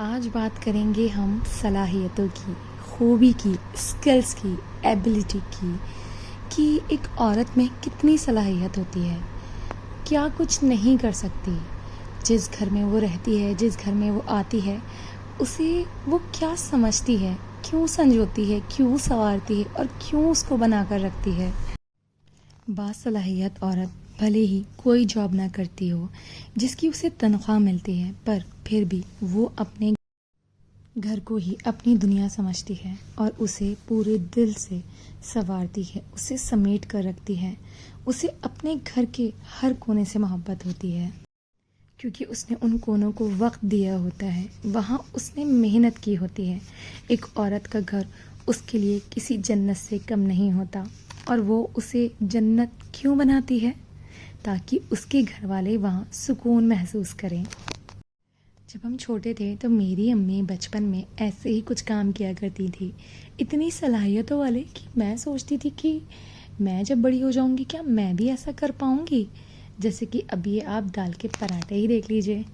आज बात करेंगे हम सलाहियतों की, खूबी की, स्किल्स की, एबिलिटी की कि एक औरत में कितनी सलाहियत होती है, क्या कुछ नहीं कर सकती। जिस घर में वो रहती है, जिस घर में वो आती है, उसे वो क्या समझती है, क्यों संजोती है, क्यों संवारती है और क्यों उसको बना कर रखती है। बासलाहियत औरत भले ही कोई जॉब ना करती हो, जिसकी उसे तनख्वाह मिलती है, पर फिर भी वो अपने घर को ही अपनी दुनिया समझती है और उसे पूरे दिल से संवारती है, उसे समेट कर रखती है। उसे अपने घर के हर कोने से मोहब्बत होती है, क्योंकि उसने उन कोनों को वक्त दिया होता है, वहाँ उसने मेहनत की होती है। एक औरत का घर उसके लिए किसी जन्नत से कम नहीं होता, और वो उसे जन्नत क्यों बनाती है? ताकि उसके घर वाले वहाँ सुकून महसूस करें। जब हम छोटे थे तो मेरी अम्मी बचपन में ऐसे ही कुछ काम किया करती थी, इतनी सलाहियतों वाले कि मैं सोचती थी कि मैं जब बड़ी हो जाऊंगी क्या मैं भी ऐसा कर पाऊंगी। जैसे कि अभी आप दाल के पराठे ही देख लीजिए।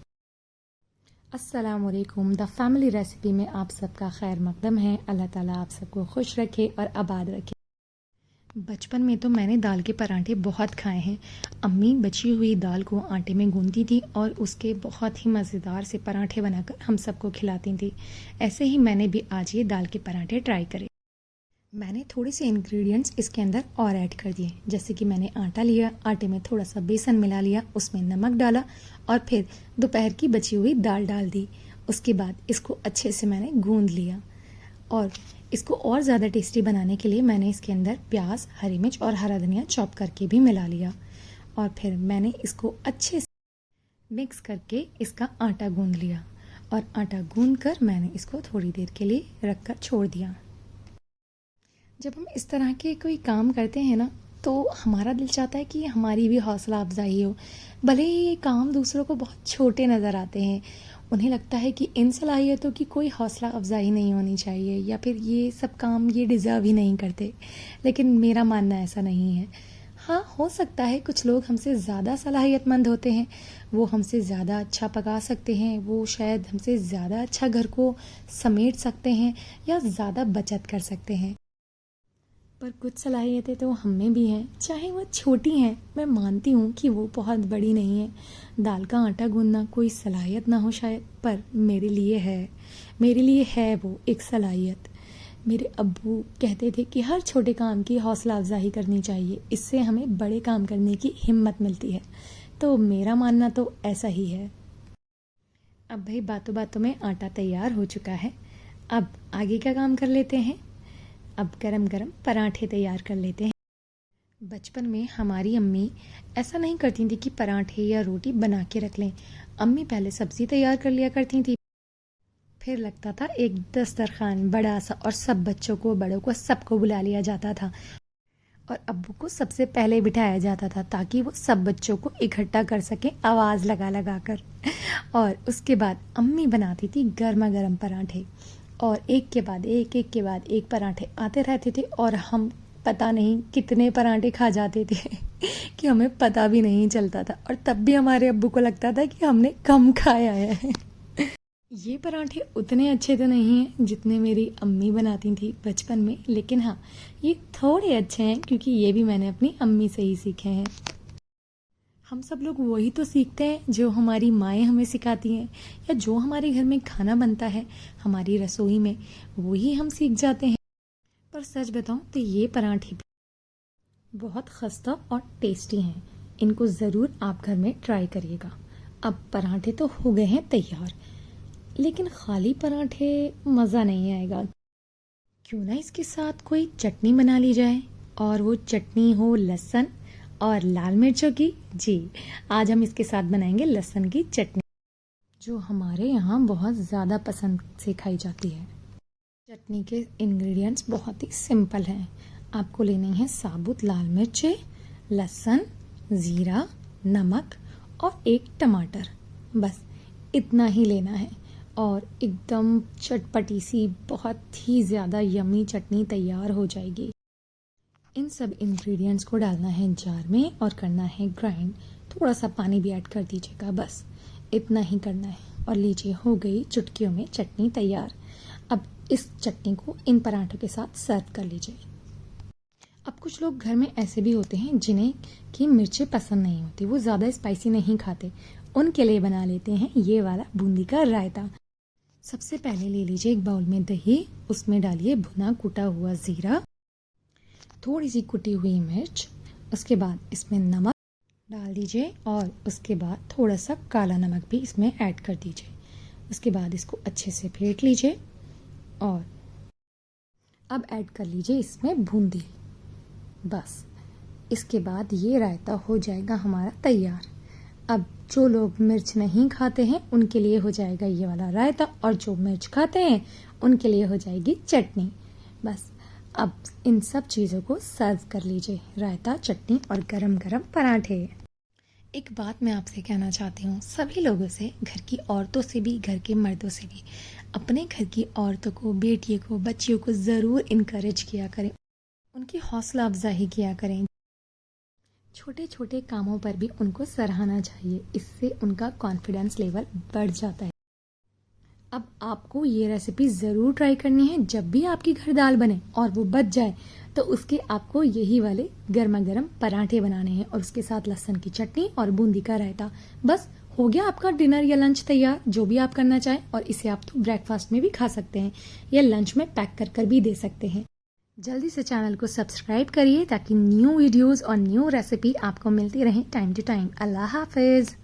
अस्सलामुअलैकुम, द फैमिली रेसिपी में आप सबका खैर मकदम है। अल्लाह ताला आप सबको खुश रखे और आबाद रखे। बचपन में तो मैंने दाल के पराठे बहुत खाए हैं। अम्मी बची हुई दाल को आटे में गूंथती थी और उसके बहुत ही मज़ेदार से पराठे बनाकर हम सबको खिलाती थी। ऐसे ही मैंने भी आज ये दाल के पराठे ट्राई करे। मैंने थोड़े से इंग्रेडिएंट्स इसके अंदर और ऐड कर दिए, जैसे कि मैंने आटा लिया, आटे में थोड़ा सा बेसन मिला लिया, उसमें नमक डाला और फिर दोपहर की बची हुई दाल डाल दी। उसके बाद इसको अच्छे से मैंने गूंद लिया और इसको और ज़्यादा टेस्टी बनाने के लिए मैंने इसके अंदर प्याज, हरी मिर्च और हरा धनिया चॉप करके भी मिला लिया। और फिर मैंने इसको अच्छे से मिक्स करके इसका आटा गूंद लिया और आटा गूंद कर मैंने इसको थोड़ी देर के लिए रख कर छोड़ दिया। जब हम इस तरह के कोई काम करते हैं ना, तो हमारा दिल चाहता है कि हमारी भी हौसला अफजाई हो। भले ही ये काम दूसरों को बहुत छोटे नज़र आते हैं, उन्हें लगता है कि इन सलाहियतों की कोई हौसला अफजाई नहीं होनी चाहिए, या फिर ये सब काम ये डिज़र्व ही नहीं करते। लेकिन मेरा मानना ऐसा नहीं है। हाँ, हो सकता है कुछ लोग हमसे ज़्यादा सलाहियतमंद होते हैं, वो हमसे ज़्यादा अच्छा पका सकते हैं, वो शायद हमसे ज़्यादा अच्छा घर को समेट सकते हैं या ज़्यादा बचत कर सकते हैं। पर कुछ सलाहियतें तो हम में भी हैं, चाहे वो छोटी हैं। मैं मानती हूँ कि वो बहुत बड़ी नहीं है। दाल का आटा गूंदना कोई सलाहियत ना हो शायद, पर मेरे लिए है। मेरे लिए है वो एक सलाहियत। मेरे अब्बू कहते थे कि हर छोटे काम की हौसला अफजाई करनी चाहिए, इससे हमें बड़े काम करने की हिम्मत मिलती है। तो मेरा मानना तो ऐसा ही है। अब भाई बातों बातों में आटा तैयार हो चुका है। अब आगे का काम कर लेते हैं। अब गरम गरम पराठे तैयार कर लेते हैं। बचपन में हमारी अम्मी ऐसा नहीं करती थी कि पराठे या रोटी बना के रख लें। अम्मी पहले सब्जी तैयार कर लिया करती थी, फिर लगता था एक दस्तरखान बड़ा सा और सब बच्चों को, बड़ों को, सबको बुला लिया जाता था और अब्बू को सबसे पहले बिठाया जाता था ताकि वो सब बच्चों को इकट्ठा कर सकें आवाज़ लगा लगा कर। और उसके बाद अम्मी बनाती थी गर्मा गर्म पराठे और एक के बाद एक के बाद एक पराठे आते रहते थे और हम पता नहीं कितने पराठे खा जाते थे कि हमें पता भी नहीं चलता था, और तब भी हमारे अब्बू को लगता था कि हमने कम खाया है। ये पराठे उतने अच्छे तो नहीं हैं जितने मेरी अम्मी बनाती थी बचपन में, लेकिन हाँ, ये थोड़े अच्छे हैं क्योंकि ये भी मैंने अपनी अम्मी से ही सीखे हैं। हम सब लोग वही तो सीखते हैं जो हमारी माएँ हमें सिखाती हैं, या जो हमारे घर में खाना बनता है हमारी रसोई में, वही हम सीख जाते हैं। पर सच बताऊं तो ये पराठे भी बहुत खस्ता और टेस्टी हैं। इनको ज़रूर आप घर में ट्राई करिएगा। अब पराठे तो हो गए हैं तैयार, लेकिन खाली पराठे मज़ा नहीं आएगा। क्यों ना इसके साथ कोई चटनी बना ली जाए, और वो चटनी हो लहसुन और लाल मिर्चों की। जी, आज हम इसके साथ बनाएंगे लहसुन की चटनी, जो हमारे यहाँ बहुत ज़्यादा पसंद से खाई जाती है। चटनी के इंग्रेडिएंट्स बहुत ही सिंपल हैं। आपको लेनी है साबुत लाल मिर्चें, लहसुन, ज़ीरा, नमक और एक टमाटर। बस इतना ही लेना है और एकदम चटपटी सी बहुत ही ज़्यादा यमी चटनी तैयार हो जाएगी। इन सब इंग्रेडिएंट्स को डालना है जार में और करना है ग्राइंड। थोड़ा सा पानी भी ऐड कर दीजिएगा, बस इतना ही करना है। और लीजिए हो गई चुटकियों में चटनी तैयार। अब इस चटनी को इन पराठों के साथ सर्व कर लीजिए। अब कुछ लोग घर में ऐसे भी होते हैं जिन्हें कि मिर्चें पसंद नहीं होती, वो ज़्यादा स्पाइसी नहीं खाते, उनके लिए बना लेते हैं ये वाला बूंदी का रायता। सबसे पहले ले लीजिए एक बाउल में दही, उसमें डालिए भुना कूटा हुआ ज़ीरा, थोड़ी सी कुटी हुई मिर्च, उसके बाद इसमें नमक डाल दीजिए और उसके बाद थोड़ा सा काला नमक भी इसमें ऐड कर दीजिए। उसके बाद इसको अच्छे से फेंट लीजिए और अब ऐड कर लीजिए इसमें बूंदी। बस इसके बाद ये रायता हो जाएगा हमारा तैयार। अब जो लोग मिर्च नहीं खाते हैं उनके लिए हो जाएगा ये वाला रायता, और जो मिर्च खाते हैं उनके लिए हो जाएगी चटनी। बस अब इन सब चीज़ों को सर्व कर लीजिए, रायता, चटनी और गरम गरम पराठे। एक बात मैं आपसे कहना चाहती हूँ, सभी लोगों से, घर की औरतों से भी, घर के मर्दों से भी, अपने घर की औरतों को, बेटियों को, बच्चियों को ज़रूर इनकरेज किया करें, उनकी हौसला अफजाई किया करें। छोटे छोटे कामों पर भी उनको सराहना चाहिए, इससे उनका कॉन्फिडेंस लेवल बढ़ जाता है। अब आपको ये रेसिपी ज़रूर ट्राई करनी है। जब भी आपकी घर दाल बने और वो बच जाए तो उसके आपको यही वाले गर्मा गर्म पराठे बनाने हैं और उसके साथ लहसुन की चटनी और बूंदी का रायता। बस हो गया आपका डिनर या लंच तैयार, जो भी आप करना चाहें। और इसे आप तो ब्रेकफास्ट में भी खा सकते हैं या लंच में पैक कर कर भी दे सकते हैं। जल्दी से चैनल को सब्सक्राइब करिए ताकि न्यू वीडियोस और न्यू रेसिपी आपको मिलती रहें टाइम टू टाइम। अल्लाह हाफिज़।